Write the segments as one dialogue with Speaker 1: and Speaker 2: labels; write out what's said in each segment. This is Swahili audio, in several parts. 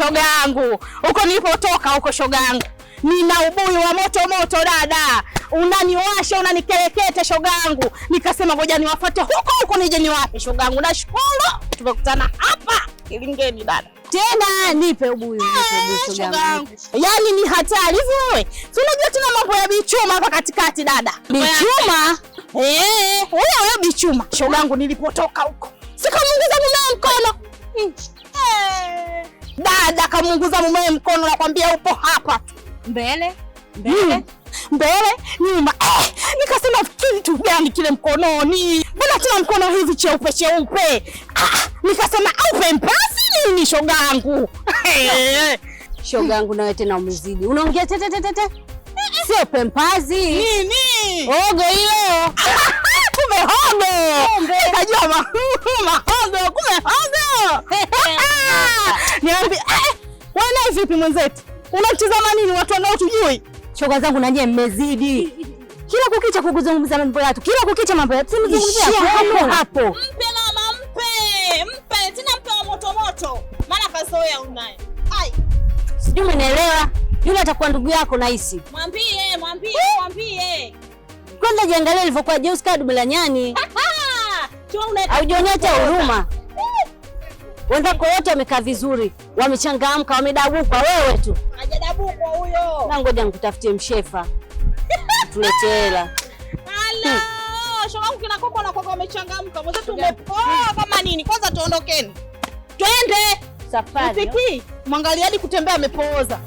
Speaker 1: shoga yangu. Huko nilipotoka huko shoga yangu. Nina ubuyu wa moto moto dada. Unaniwasha, unanikereketa shoga yangu. Nikasema ngoja niwafuate huko nije niwape shoga yangu. Nashukuru tumekutana hapa Kilingeni dada.
Speaker 2: Tena nipe ubuyu shoga yangu.
Speaker 1: Yaani ni hatari hivi wewe. Si unajua tuna mambo ya bichuma hapa katikati dada.
Speaker 2: Bichuma?
Speaker 1: Huyo bichuma. Shoga yangu nilipotoka huko. Sikamunguza mume mkono. Dada kamunguza mume mkono, nakwambia upo hapa.
Speaker 2: Mbele
Speaker 1: nyuma. Nikasema kitu gani kile mkononi? Mbona tuna mkono hivi cheupe? Nikasema au pempasi nini shogangu?
Speaker 2: Shogangu nawe tena umezidi. Unaongea tete. Sio pempazi.
Speaker 1: Nini?
Speaker 2: Ogo hilo.
Speaker 1: Kumbe hogo. Nikajua mahogo, kumbe hogo. Niambie, wewe vipi mwenzetu? Unatizama nini watu wanaotujui?
Speaker 2: Shoga zangu na nyie mmezidi. Kila kukicha kukuzungumza mambo yatu. Kila kukicha mambo yatu. Simzungumzia hapo.
Speaker 3: Mpe mama, mpe. Tena mpe wa moto. Maana kazoea unaye. Ai.
Speaker 2: Sijui umeelewa. Yule atakuwa ndugu yako nahisi.
Speaker 3: Mwambie.
Speaker 2: Kwenda jiangalia ilivyokuwa Jeusi kadu bila nyani. Haujionyesha huruma. Wendako wote wamekaa vizuri, wamechangamka, wamedabuka, wewe tu.
Speaker 3: Hajadabukwa huyo.
Speaker 2: Na ngoja nikutafutie mshefa. Tuletea hela.
Speaker 3: Ala, shogangu kina koko na koko wamechangamka. Mwenzetu umepoa kama nini? Kwanza tuondokeni. Twende.
Speaker 2: Safari.
Speaker 3: Mfiki, mwangalia hadi kutembea amepooza.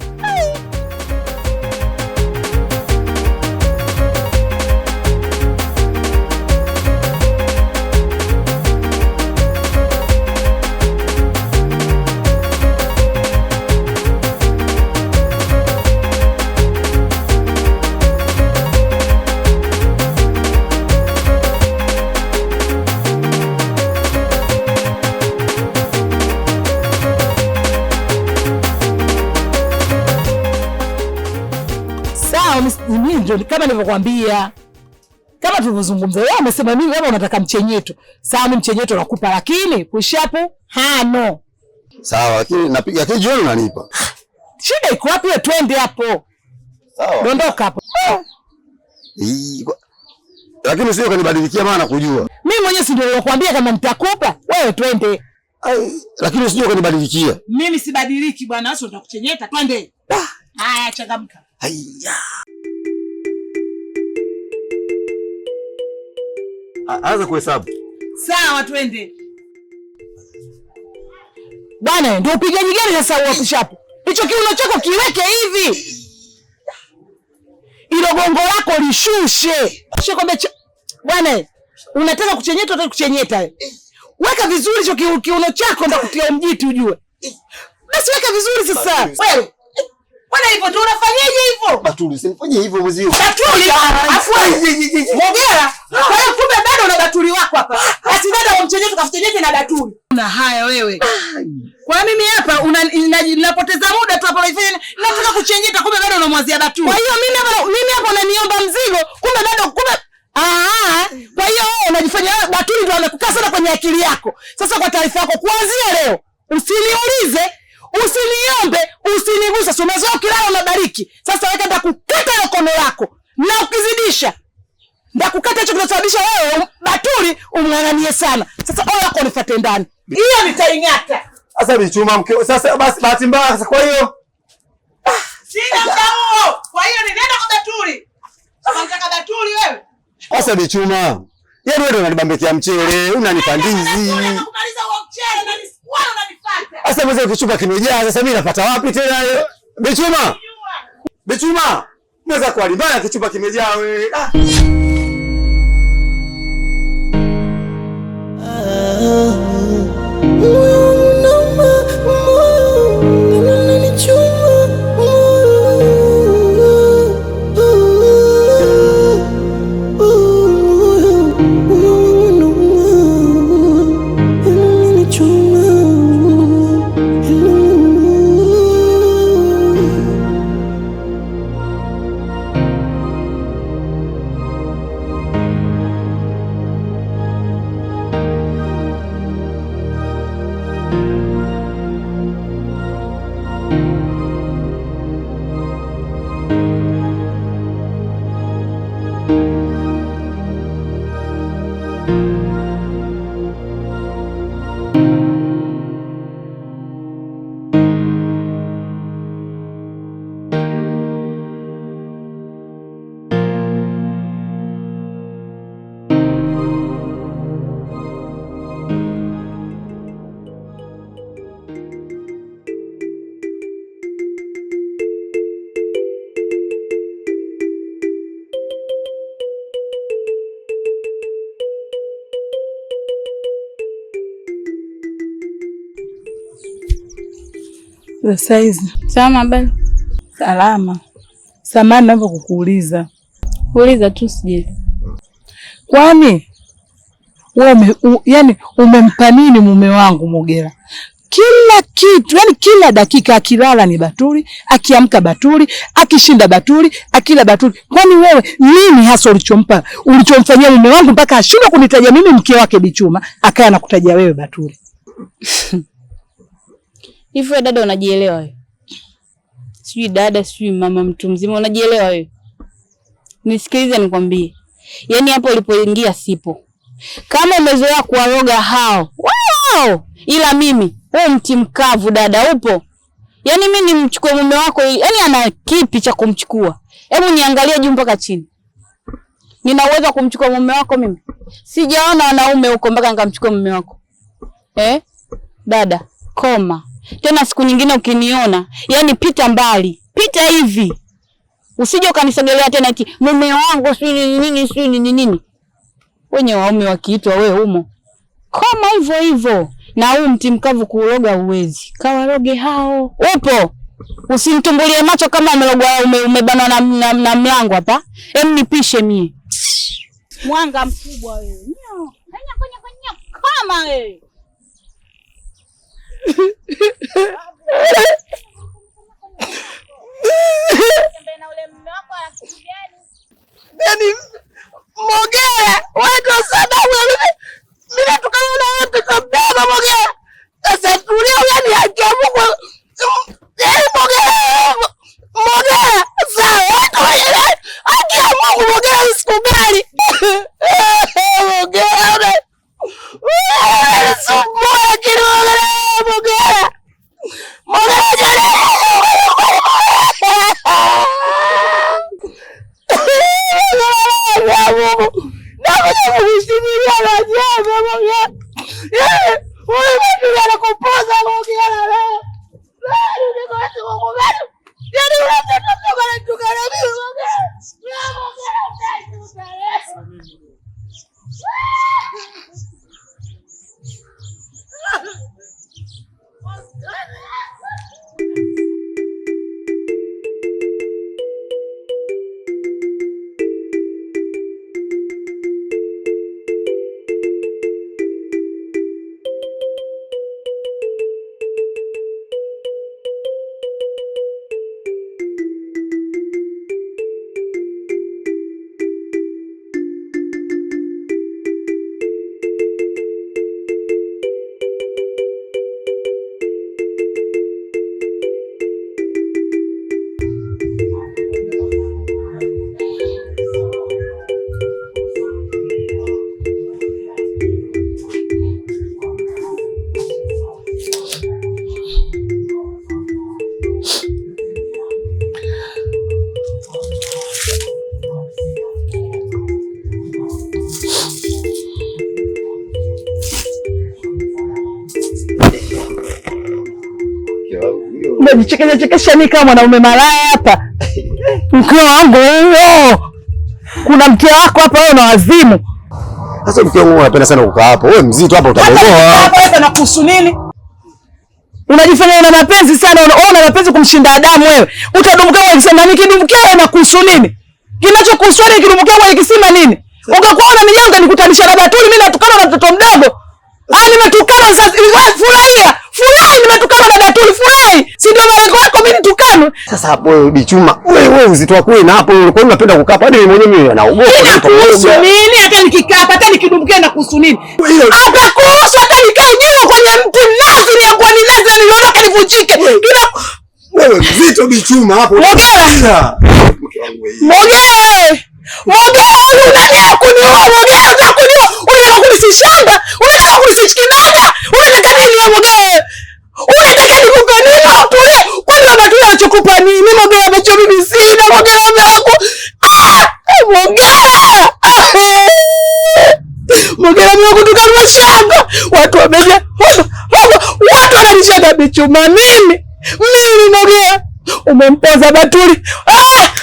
Speaker 1: Mimi ndio kama nilivyokuambia. Kama tulivyozungumza, wewe umesema nini kama unataka mchenyeto? Sawa, mimi mchenyeto nakupa, lakini pushapo hano.
Speaker 4: Sawa, lakini napiga kesho jioni unanipa.
Speaker 1: Shida iko wapi? Twende hapo.
Speaker 4: Sawa.
Speaker 1: Dondoka hapo.
Speaker 4: Lakini sio kanibadilikia maana kujua.
Speaker 1: Mimi mwenyewe si ndio nilikwambia kama nitakupa, wewe twende.
Speaker 4: Lakini sio kanibadilikia.
Speaker 1: Mimi sibadiliki bwana, wewe utakuchenyeta, twende. Haya, changamka.
Speaker 4: Haya. Anza kuhesabu.
Speaker 1: Sawa, twende. Bwana, ndio upigaji gani sasa huo pushapo? Hicho kiuno chako kiweke hivi. Ilo gongo lako lishushe. Shekombe bwana, unataka kuchenyeta, unataka kuchenyeta. Weka vizuri hicho kiuno chako ndio kutia mjiti ujue. Basi weka vizuri sasa. Wewe bwana, hivyo tu unafanyaje hivyo?
Speaker 4: Batuli, usinifanyie hivyo mzio.
Speaker 1: Batuli. Afu Mogera. Kwa hiyo kumbe bado una batuli wako hapa. Basi dada umchenyeto kafutenyeje na batuli. Una haya wewe. Kwa mimi hapa ninapoteza muda tu hapa hivi. Nataka kuchenyeta kumbe bado unamwazia batuli. Kwa hiyo mimi hapa unaniomba mzigo kumbe bado kwa hiyo unajifanya batuli ndio amekukaa sana kwenye akili yako. Sasa kwa taarifa yako, kuanzia leo usiniulize, usiniombe, usinigusa. So umezoea kilala unabariki. Sasa weka ndakukata hiyo kono lako. Na ukizidisha ndakukata hicho kinasababisha wewe batuli umng'ang'anie sana. Sasa ole yako nifuate ndani. Hiyo nitaingata.
Speaker 4: Sasa bichuma mke. Sasa basi bahati mbaya sasa kwa hiyo.
Speaker 1: Sina mdao. Kwa hiyo ninaenda kwa batuli. Unataka batuli wewe?
Speaker 4: Sasa bichuma. Yaani wewe unanibambekia mchele, unanipandizi.
Speaker 1: Unamaliza huo mchele na nisikuwa unanifuata.
Speaker 4: Sasa mzee kichupa kimejaa, sasa mimi napata wapi tena hiyo? Bichuma. Unaweza kualimbana kichupa kimejaa wewe.
Speaker 1: Za saizi.
Speaker 5: Salama bali.
Speaker 1: Salama. Samahani naomba kukuuliza.
Speaker 5: Uliza tu sije.
Speaker 1: Kwani wewe yani umempa nini mume wangu Mogera? Kila kitu, yani kila dakika akilala ni baturi, akiamka baturi, akishinda baturi, akila baturi. Kwani wewe nini hasa ulichomfanyia mume wangu mpaka ashindwe kunitaja mimi mke wake Bichuma, akaya anakutajia wewe baturi?
Speaker 5: Hivi wewe dada unajielewa wewe? Sijui dada, sijui mama, mtu mzima, unajielewa wewe? Nisikilize nikwambie. Yaani hapo ulipoingia sipo. Kama umezoea kuwaroga hao. Wow! Ila mimi, wewe mti mkavu dada upo. Yaani mimi nimchukue mume wako, yaani ana kipi cha kumchukua? Hebu niangalie juu mpaka chini. Nina uwezo wa kumchukua mume wako mimi? Sijaona wanaume huko mpaka nikamchukua mume wako. Dada, koma. Tena siku nyingine ukiniona, yani pita mbali. Pita hivi. Usije ukanisogelea tena eti mume wangu si nini. Wenye waume wakiitwa wewe humo. Koma hivyo hivyo. Na huu mti mkavu kuuroga uwezi. Kawaroge hao. Upo. Usinitumbulie macho kama umelogwa umebanwa na mlango hapa. Hem nipishe mie.
Speaker 3: Mwanga mkubwa wewe. Kama wewe.
Speaker 1: Yani Mogera, watu sababu mimi natukana na wote kabisa Mogera. Sasa tulia yani haki ya Mungu. Mogera, sawa haki ya Mungu Mogera usikubali. Mogera. Sumbua kidogo Mogera. Mogera jana. Chekesha ni kama mwanaume malaya hapa. Mke wangu huyo. Kuna mke wako hapa wewe na wazimu.
Speaker 4: Sasa mke wangu anapenda sana kukaa hapo. Wewe mzito hapa utabomoa.
Speaker 1: Hapa na kuhusu nini? Unajifanya una mapenzi sana, una mapenzi kumshinda Adamu wewe. Utadumbuka kwa kisema nini? Kidumbukia wewe na kuhusu nini? Kinachokuhusu ni kidumbukia kwa kisima nini? Ungekuwa unanijenga nikutanisha na batuli, mimi natukana na mtoto mdogo. Nimetukana sasa. Furahia. Furahi nimetukana na batuli, furahi. Si ndio malengo yako mimi nitukane?
Speaker 4: Sasa hapo wewe Bichuma, wewe uzito wako wewe na hapo ulikuwa unapenda kukaa hapa. Hadi mimi mwenyewe naogopa.
Speaker 1: Kuhusu nini? Hata nikikaa hata nikidumbukia na kuhusu nini? Hata kuhusu hata nikae juu kwenye mti nazi ni kwa ni nazi niliondoka nivunjike.
Speaker 4: Wewe mzito Bichuma hapo.
Speaker 1: Mogera. Mogera unataka kuniua Mogera, unataka kuniua. Unataka kunisishamba, unataka kunisishikinaga. Unataka nini wewe Mogera? Unataka nikupe nini utulie? Kwani baba tu anachokupa nini? Mogera amecho mimi sina Mogera wangu. Mogera. Mogera mimi kutoka shamba. Watu wamega. Watu wananishaka Bichuma mimi. Mimi Mogera. Umempoza batuli.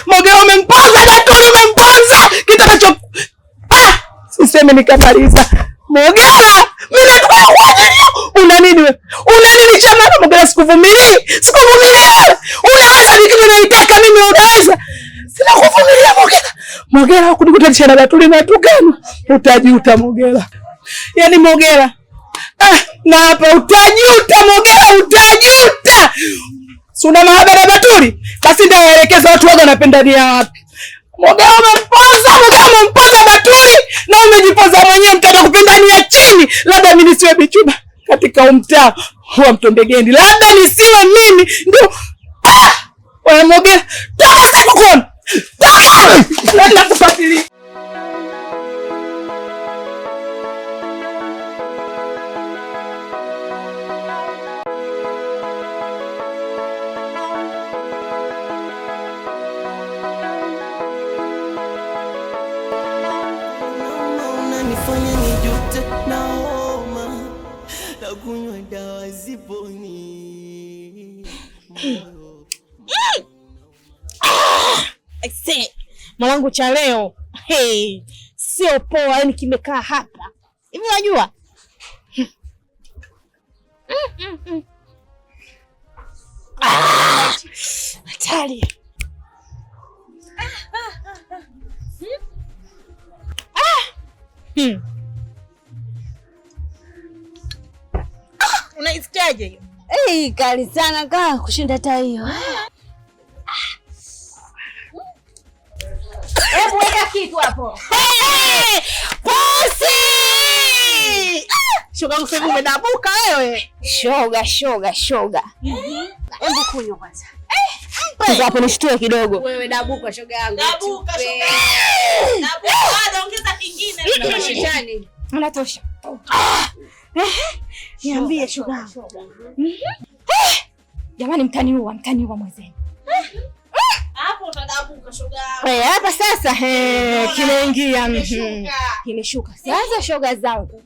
Speaker 1: Mogera umempoza batuli, umempoza. Kitakacho siseme nikamaliza. Mogera, mimi natuka kwa ajili. Una nini wewe? Una nini chama na Mogera? Sikuvumilia. Unaweza nikija naitaka mimi unaweza. Sina kuvumilia Mogera. Mogera hukunikutanisha na Batuli na tukano. Utajuta Mogera. Yaani Mogera. Na hapa utajuta Mogera, utajuta. Si una mahaba na Batuli? Basi ndio waelekeza watu waga napendania wapi. Mogera umempoza Batuli na umejipoza mwenyewe, mtaka kupendania chini. Labda mimi nisiwe bichuba katika mtaa wa Mtombegendi. Labda nisiwe mimi ndio. Wewe Mogera, toka sikukona. Toka! Na kufuatilia.
Speaker 6: Unanifanya nijute na homa na kunywa dawa ziponi.
Speaker 3: Mwanangu cha leo. Sio poa, yani kimekaa hapa. Hivi unajua? Hatari. Unaisikiaje hiyo?
Speaker 2: Kali sana kaa kushinda hata hiyo. Hebu weka kitu hapo.
Speaker 3: Pusi! Shoga yangu sasa umedabuka wewe.
Speaker 2: Shoga. Hebu kunywa kwanza. Kwanza hapo nishtue kidogo.
Speaker 3: Wewe dabuka shoga yangu. Dabuka shoga. Dabuka, ongeza kingine.
Speaker 2: Ndio shetani. Unatosha.
Speaker 3: Niambie shoga yangu.
Speaker 2: Jamani mtaniua mwenzenu.
Speaker 3: Hapo utadabuka shoga yangu.
Speaker 2: Hapa sasa kimeingia. Kimeshuka. Sasa shoga zangu.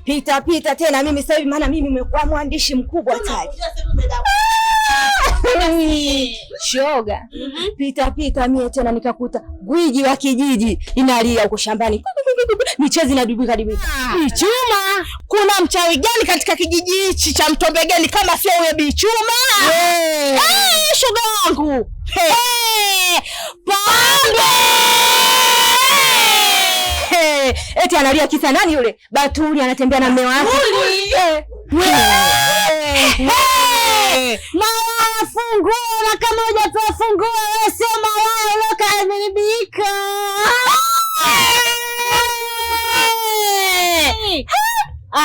Speaker 2: Pita tena mimi sasa hivi, maana mimi nimekuwa mwandishi mkubwa tayari. Shoga. Pita mimi tena nikakuta gwiji wa kijiji inalia huko shambani. Michezi inadubika.
Speaker 3: Bichuma. Kuna mchawi gani katika kijiji hichi cha Mtombegeni kama sio huyo Bichuma? Shoga yangu. Pambe!
Speaker 2: Eti analia kisa nani yule? Batuli anatembea na mume wake. Mama fungua, na kama hujatoa funguo wewe sema wao loka ameibika.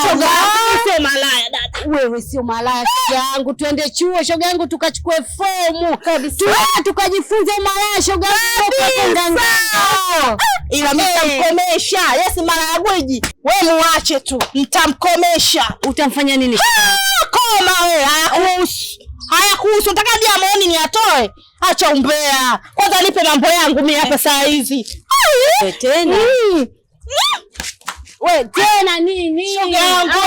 Speaker 3: Shoga yangu sio malaya dada.
Speaker 2: Wewe sio malaya shoga yangu, twende chuo shoga yangu tukachukue fomu kabisa. Tukajifunze malaya shoga yangu.
Speaker 3: Ila mtamkomesha. Yes malaya gwiji. Wewe muache tu. Mtamkomesha.
Speaker 2: Utamfanya nini shoga?
Speaker 3: Koma wewe. Hayakuhusu. Nataka diamoni ni atoe. Acha umbea. Kwanza nipe mambo yangu mimi hapa saa hizi.
Speaker 2: Tena. Wewe tena nini?
Speaker 3: Shoga yangu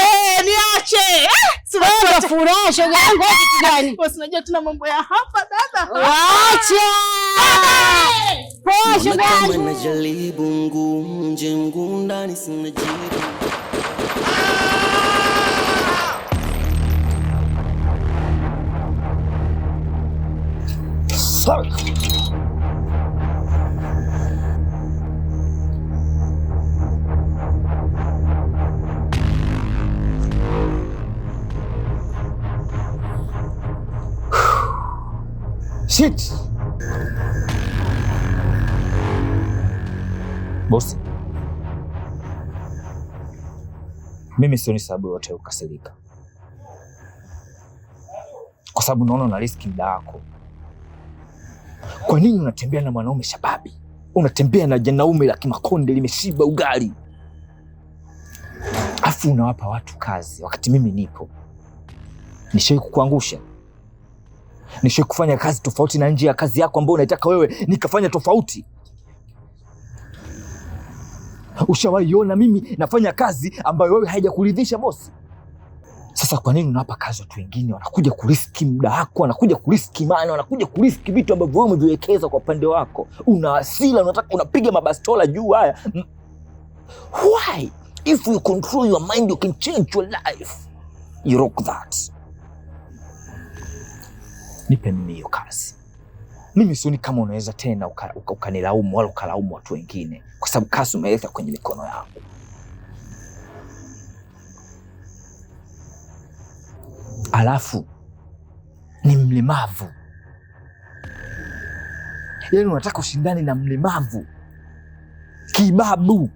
Speaker 3: niache.
Speaker 2: Sasa furaha shoga yangu kitu gani?
Speaker 3: Wewe unajua tuna mambo ya hapa dada.
Speaker 2: Acha. Poa shoga yangu.
Speaker 6: Najaribu nje ndani sina jibu.
Speaker 4: Sorry. Shit.
Speaker 7: Bosi, mimi sioni sababu yote ukasirika, kwa sababu naona una riski muda wako. Kwa nini unatembea na mwanaume shababi? Unatembea na janaume la kimakonde limeshiba ugali, afu unawapa watu kazi wakati mimi nipo. Nishawahi kukuangusha? Nishawahi kufanya kazi tofauti na nje ya kazi yako ambayo unaitaka wewe nikafanya tofauti? Ushawahi ona mimi nafanya kazi ambayo wewe haijakuridhisha bosi? Sasa kwa nini unawapa kazi watu wengine? Wanakuja kuriski muda wako, wanakuja kuriski mali, wanakuja kuriski vitu ambavyo wewe umeviwekeza kwa upande wako. Una hasira, unataka unapiga mabastola juu haya. Why? If you control your mind, you can change your life. You rock that. Nipe mimi hiyo kazi. Mimi sioni kama unaweza tena ukanilaumu wala ukalaumu watu wengine, kwa sababu kazi umeleta kwenye mikono yangu. Alafu ni mlemavu. Yaani unataka ushindane na mlemavu kibabu?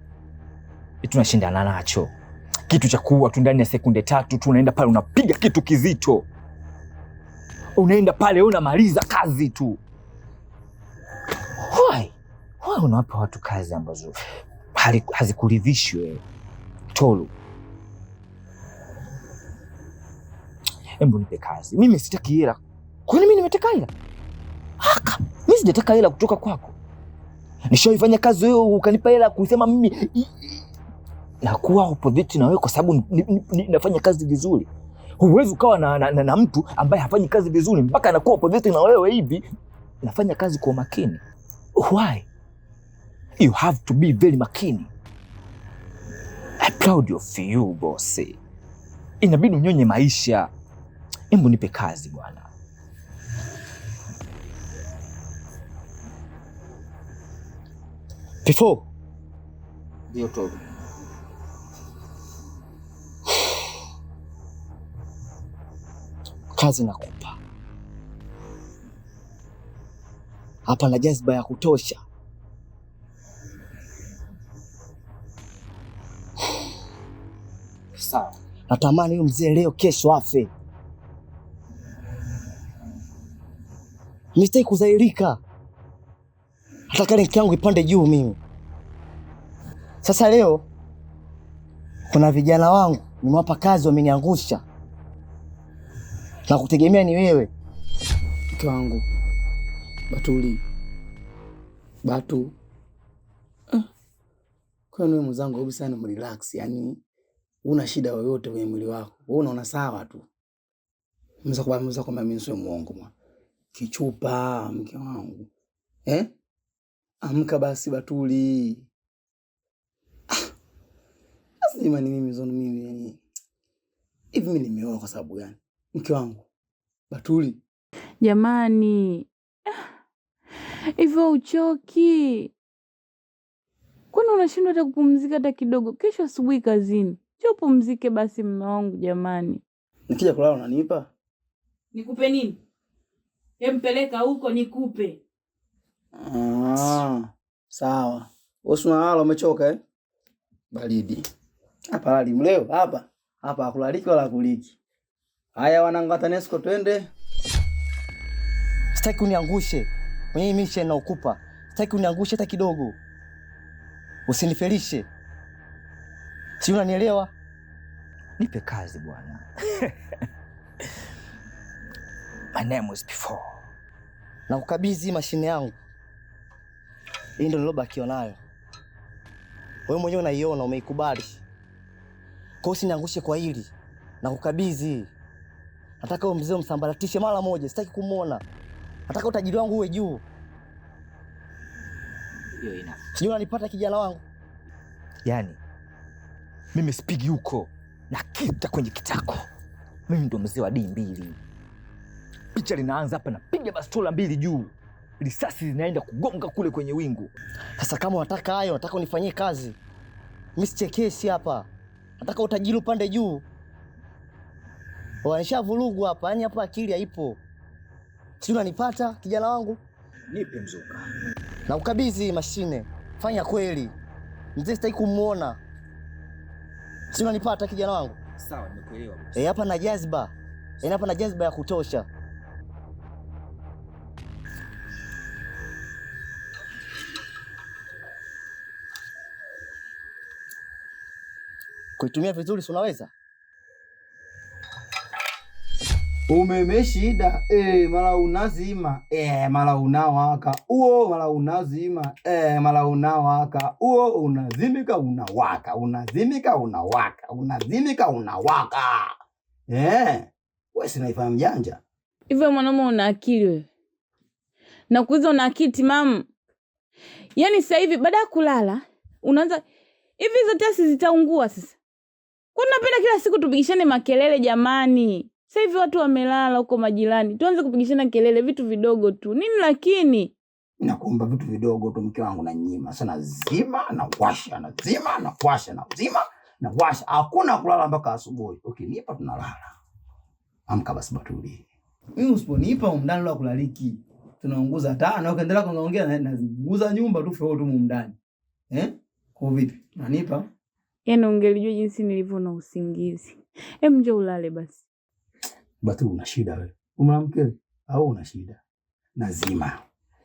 Speaker 7: Tunashindana nacho kitu cha kuua tu ndani ya sekunde 3 tu. Unaenda pale unapiga kitu kizito, unaenda pale unamaliza kazi tu. Why unawapa watu kazi ambazo hazikuridhishi wewe Tolu? Hebu nipe kazi. Mimi sitaki hela. Kwani mimi nimetaka hela? Haka, mimi sijataka hela kutoka kwako. Nishaifanya kazi wewe ukanipa hela kusema mimi nakuwa opposite na wewe kwa sababu nafanya kazi vizuri. Huwezi ukawa na mtu ambaye hafanyi kazi vizuri mpaka anakuwa opposite na wewe hivi. Nafanya kazi kwa makini. Why? You have to be very makini. I'm proud of you, boss. Inabidi unyonye maisha. Hebu nipe kazi bwana. Before. Ndio Tolu. Kazi nakupa. Hapa na jazba ya kutosha. Sawa. Natamani huyu mzee leo kesho afe. Mistake kuzairika. Nataka ranki yangu ipande juu mimi. Sasa leo kuna vijana wangu nimewapa kazi wameniangusha. Na kutegemea ni wewe.
Speaker 8: Mke wangu. Batuli. Batu. Kwa nini mzangu hebu sana mrelax, yani una shida yoyote kwenye mwili wako. Wewe unaona sawa tu. Mza kwamba mimi sio muongo mwa. Kichupa mke wangu. Amka basi Batuli. Asema ni mimi zono mimi yani. Hivi mimi nimeoa kwa sababu gani? Mke wangu. Batuli.
Speaker 5: Jamani. Hivyo uchoki. Kwani unashindwa hata kupumzika hata kidogo? Kesho asubuhi kazini. Njoo pumzike basi mume wangu jamani.
Speaker 8: Nikija kulala unanipa?
Speaker 5: Nikupe nini? Mpeleka huko nikupe.
Speaker 8: Sawa. Wewe unalala umechoka Baridi. Hapa lali mleo hapa. Hapa hakulaliki wala kuliki. Haya wanangu TANESCO twende.
Speaker 7: Sitaki uniangushe. Mwenye mission na ukupa. Sitaki uniangushe hata kidogo. Usinifelishe. Si unanielewa? Nipe kazi bwana. My name was before. Na ukabidhi mashine yangu. Hii ndio nilobakiwa nayo. Wewe mwenyewe unaiona, umeikubali. Kwa usiniangushe kwa hili. Na ukabidhi. Nataka huyo mzee msambaratishe mara moja, sitaki kumuona. Nataka utajiri wangu uwe juu. Hiyo ina. Sijui unanipata kijana wangu? Yaani mimi sipigi huko na kita kwenye kitako. Mimi ndo mzee wa D2. Picha linaanza hapa na piga bastola 2 juu. Risasi zinaenda kugonga kule kwenye wingu. Sasa kama unataka hayo, nataka unifanyie kazi. Mimi sichekeshi hapa. Nataka utajiri upande juu. Wanisha vurugu hapa, yani hapa akili haipo. Si unanipata kijana wangu? Nipe mzuka. Na ukabidhi mashine. Fanya kweli. Mzee sitaki kumuona. Si unanipata kijana wangu? Sawa, nimekuelewa. Hapa na jazba. Hapa na jazba ya kutosha. Kuitumia vizuri si unaweza?
Speaker 8: Umeme shida, mara unazima, mara unawaka, mara unazima, mara unawaka, unazimika unawaka, unazimika unawaka, unazimika unawaka. Wewe si unaifahamu janja?
Speaker 5: Hivyo mwanaume una akili wewe. Na kuuliza una akili timamu. Yaani sasa hivi baada ya kulala, unaanza hivi hizo tasi zitaungua sasa. Kwa nini napenda kila siku tupigishane makelele jamani? Sasa hivi watu wamelala huko majirani. Tuanze kupigishana kelele vitu vidogo tu. Nini lakini?
Speaker 8: Nakuomba vitu vidogo tu mke wangu na nyima. Sana zima na washa, na zima na washa, na zima na washa. Hakuna kulala mpaka asubuhi. Ukinipa tunalala. Amka basi Batuli.
Speaker 9: Mimi usiponipa umndani la kulaliki. Tunaunguza taa na ukaendelea kuongea na nguza nyumba tu feo tu mumndani. Kwa vipi? Nanipa?
Speaker 5: Yaani ungelijua jinsi nilivyo na usingizi. Njoo ulale basi.
Speaker 8: Batuli una shida wewe. Mwanamke au una shida? Nazima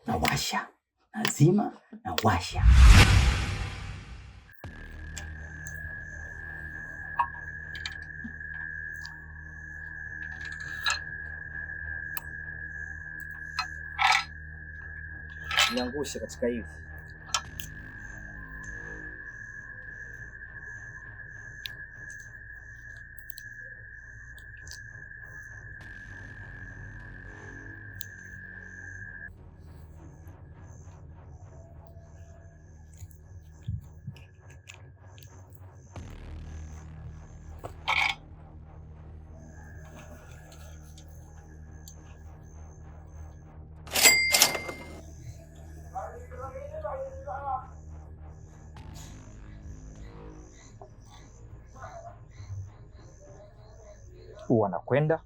Speaker 8: na washa. Nazima na washa.
Speaker 7: Niangushe katika hivi. Wanakwenda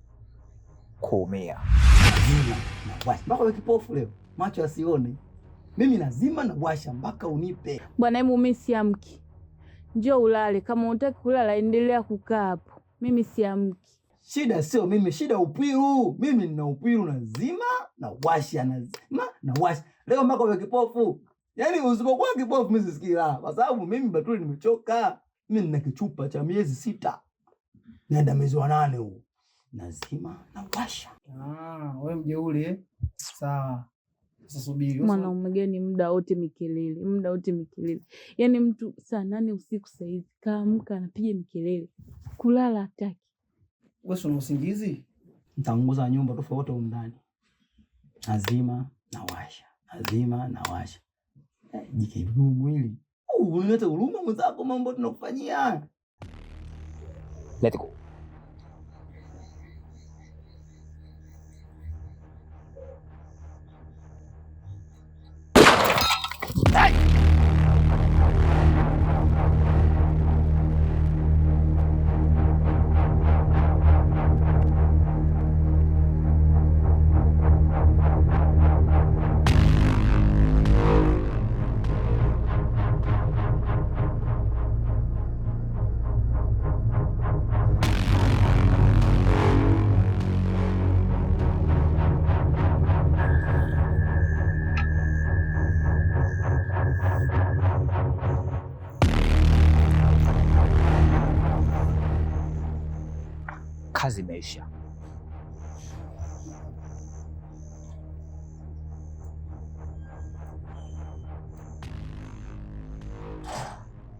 Speaker 7: kuumia.
Speaker 8: Nazima na washa. Mpaka wewe kipofu leo. Macho yasione. Mimi nazima na washa mpaka unipe.
Speaker 5: Bwana hebu mimi siamki. Njoo ulale. Kama unataka kulala endelea kukaa hapo. Mimi siamki.
Speaker 8: Shida sio mimi, shida upiru. Mimi nina upiru, nazima na washa, nazima na washa. Leo mpaka wewe kipofu. Yaani usipokuwa kipofu mimi sisikii raha. Kwa sababu mimi Batuli nimechoka. Mimi nina kichupa cha miezi 6. Nenda mwezi wa 8 huu. Nazima na washa.
Speaker 9: Wewe mjeuri Sawa. Sasa subiri.
Speaker 5: Mwanaume gani muda wote mikelele? Muda wote mikelele. Yaani mtu saa 8 usiku saa hizi kaamka anapiga mikelele. Kulala hataki.
Speaker 9: Wewe una usingizi?
Speaker 8: Nitaunguza nyumba tofauti huko ndani. Nazima na washa. Nazima na washa. Jike mwili. Unaleta huruma mwenzako mambo tunakufanyia.
Speaker 7: Let go. Kazi imeisha.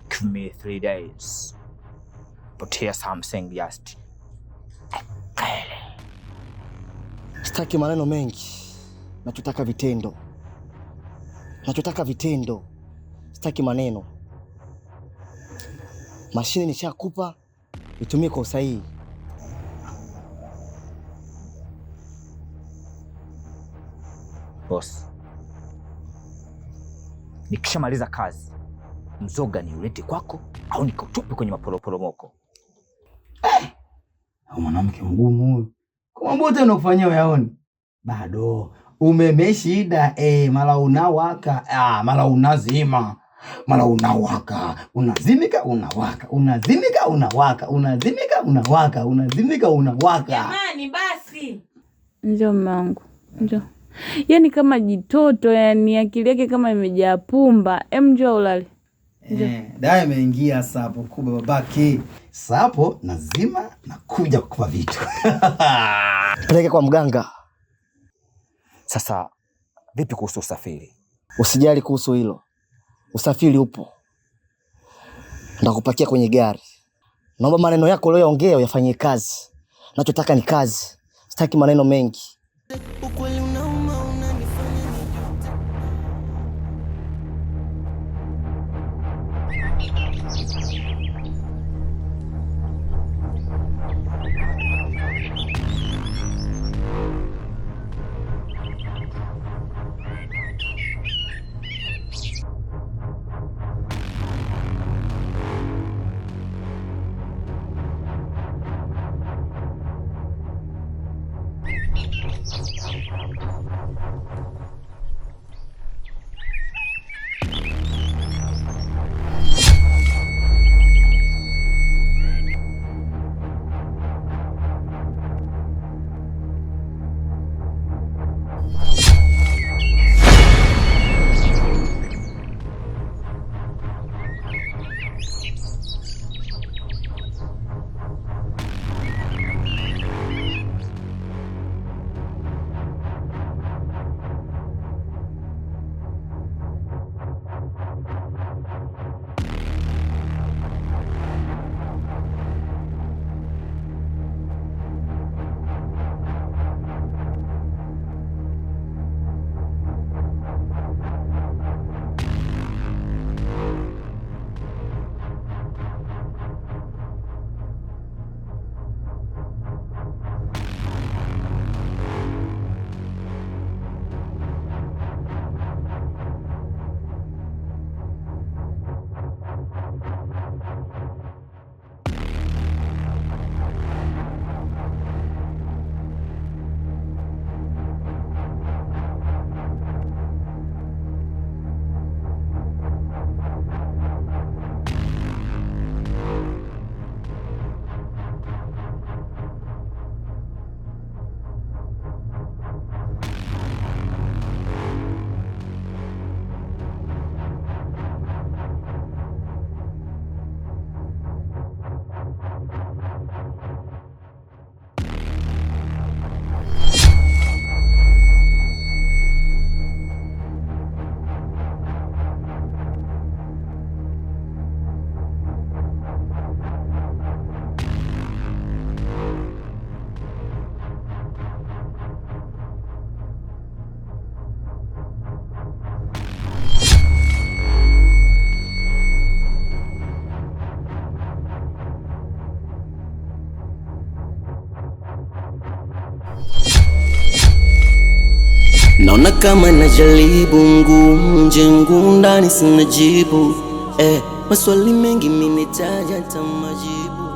Speaker 7: Give me 3 days. But here's something just.
Speaker 10: Sitaki maneno mengi. Nachotaka vitendo. Nachotaka vitendo. Sitaki maneno. Mashine nishakupa, itumie kwa usahihi.
Speaker 7: Boss. Nikishamaliza kazi, mzoga ni ulete kwako au nikautupe kwenye maporoporomoko?
Speaker 8: Mwanamke mgumu huyu. Kwa mambo yote unakufanyia yaoni. Bado umeme shida mara unawaka, mara unazima. Mara unawaka, unazimika unawaka, unazimika unawaka, unazimika unawaka, unazimika unawaka.
Speaker 5: Jamani basi. Njoo mwanangu. Njoo. Yaani kama jitoto, yani akili yake kama imejaa pumba. Njoo ulale.
Speaker 9: Dawa imeingia sapo kubwa babake.
Speaker 8: Sapo nazima na kuja kukupa vitu.
Speaker 10: Peleke kwa mganga.
Speaker 7: Sasa vipi kuhusu usafiri?
Speaker 10: Usijali kuhusu hilo. Usafiri upo. Ndakupakia kwenye gari. Naomba maneno yako leo ongea uyafanyie kazi. Nachotaka ni kazi. Sitaki maneno mengi.
Speaker 6: Ukweli unauma unanifanya nijute. naona kama najaribu, mguu nje mguu ndani, sina jibu. Maswali mengi mimi nitaja hata majibu.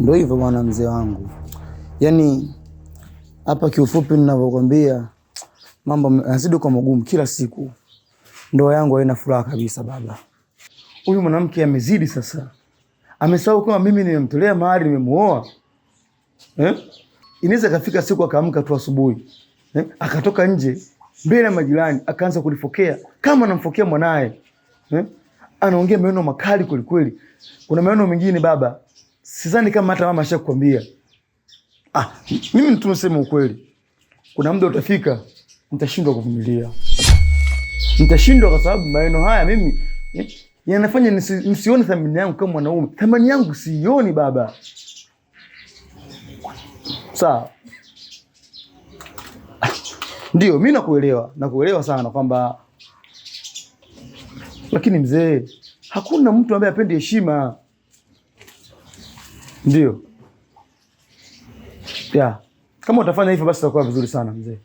Speaker 9: Ndio hivyo bwana mzee wangu. Yaani hapa kiufupi ninavyokuambia mambo yanazidi kwa magumu kila siku. Ndoa yangu haina furaha kabisa baba. Huyu mwanamke amezidi sasa. Amesahau kama mimi nimemtolea mahari, nimemuoa. Inaweza kafika siku akaamka tu asubuhi. Akatoka nje mbele ya majirani akaanza kulifokea kama anamfokea mwanae. Anaongea maneno makali kweli kweli. Kuna maneno mengine baba, sidhani kama hata mama ashakwambia. Mimi nitumesema ukweli. Kuna muda utafika nitashindwa kuvumilia. Nitashindwa kwa sababu maneno haya mimi yanafanya nisione thamani yangu kama mwanaume. Thamani yangu sioni baba. Sawa. Ndio, mimi nakuelewa sana kwamba, lakini mzee, hakuna mtu ambaye apendi heshima. Ndio. Ya, kama utafanya hivyo basi itakuwa vizuri sana mzee.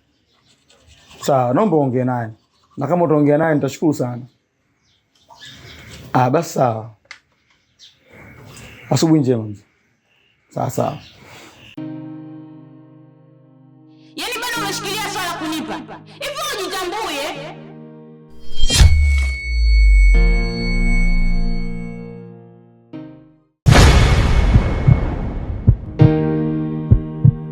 Speaker 9: Sawa, naomba uongee naye. Na kama utaongea naye nitashukuru sana. Basi sawa. Asubuhi njema mzee. Sawa.
Speaker 3: Yaani bado unashikilia swala kunipa. Hivi unajitambue?